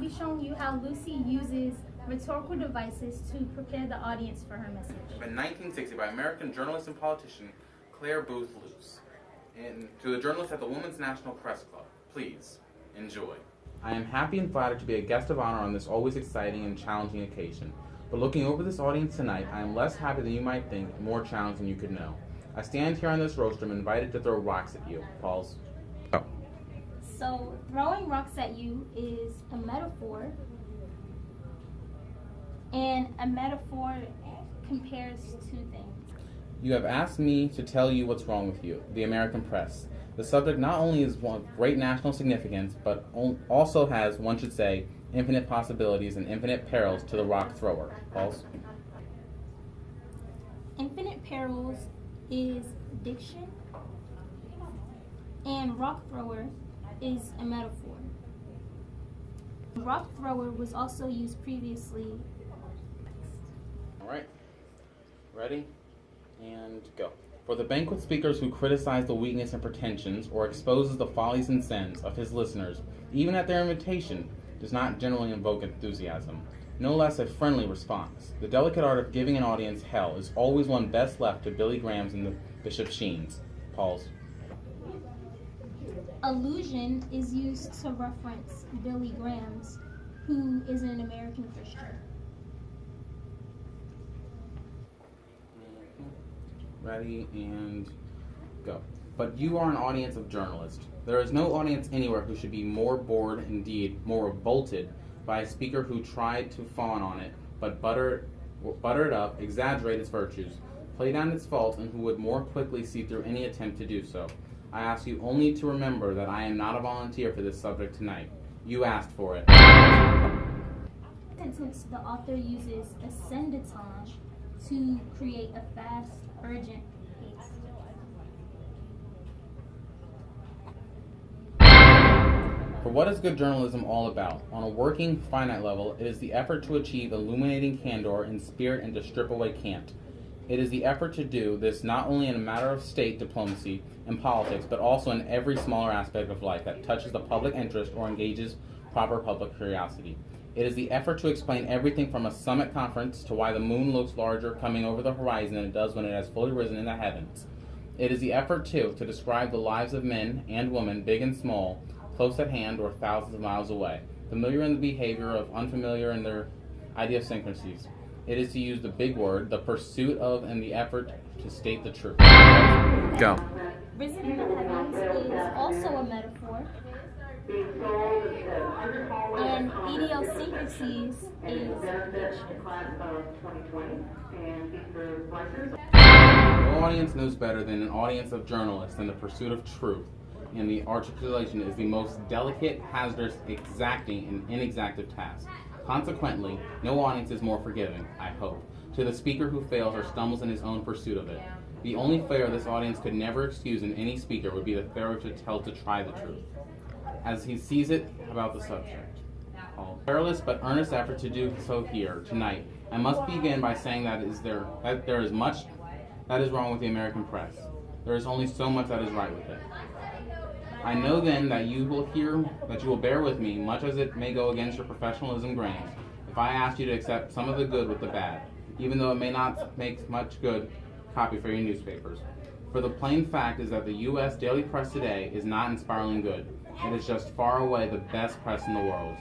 be showing you how Lucy uses rhetorical devices to prepare the audience for her message. In 1960, by American journalist and politician Claire Booth Luce. And to the journalists at the Women's National Press Club, please enjoy. I am happy and flattered to be a guest of honor on this always exciting and challenging occasion. But looking over this audience tonight, I am less happy than you might think, and more challenged than you could know. I stand here on this rostrum invited to throw rocks at you. Pauls. Oh. So, throwing rocks at you is a metaphor, and a metaphor compares two things. You have asked me to tell you what's wrong with you, the American press. The subject not only is one of great national significance, but also has, one should say, infinite possibilities and infinite perils to the rock thrower. Pauls. Infinite perils is diction, and rock thrower is a metaphor. Rock thrower was also used previously. All right. Ready? And go. For the banquet speakers who criticize the weakness and pretensions or exposes the follies and sins of his listeners, even at their invitation, does not generally invoke enthusiasm, no less a friendly response. The delicate art of giving an audience hell is always one best left to Billy Graham's and the Bishop Sheen's. Pauls. Allusion is used to reference Billy Graham's, who is an American Christian. Ready and go. But you are an audience of journalists. There is no audience anywhere who should be more bored, indeed more revolted, by a speaker who tried to fawn on it, but butter it up, exaggerate its virtues, play down its faults, and who would more quickly see through any attempt to do so. I ask you only to remember that I am not a volunteer for this subject tonight. You asked for it. Sentence the author uses ascendanton to create a fast, urgent pace. For what is good journalism all about? On a working, finite level, it is the effort to achieve illuminating candor in spirit and to strip away cant. It is the effort to do this not only in a matter of state diplomacy and politics, but also in every smaller aspect of life that touches the public interest or engages proper public curiosity. It is the effort to explain everything from a summit conference to why the moon looks larger coming over the horizon than it does when it has fully risen in the heavens. It is the effort, too, to describe the lives of men and women, big and small, close at hand or thousands of miles away, familiar in the behavior of unfamiliar in their idiosyncrasies. It is to use the big word, the pursuit of and the effort to state the truth. Go. Risen in the heavens is also a metaphor, and idiosyncrasies is No audience knows better than an audience of journalists than the pursuit of truth, and the articulation is the most delicate, hazardous, exacting, and inexactive task. Consequently, no audience is more forgiving, I hope, to the speaker who fails or stumbles in his own pursuit of it. The only failure this audience could never excuse in any speaker would be the failure to try the truth, as he sees it about the subject. Perilous but earnest effort to do so here, tonight. I must begin by saying that there is much that is wrong with the American press. There is only so much that is right with it. I know then that you will bear with me, much as it may go against your professionalism grains, if I ask you to accept some of the good with the bad, even though it may not make much good copy for your newspapers. For the plain fact is that the U.S. daily press today is not inspiring good. It is just far away the best press in the world.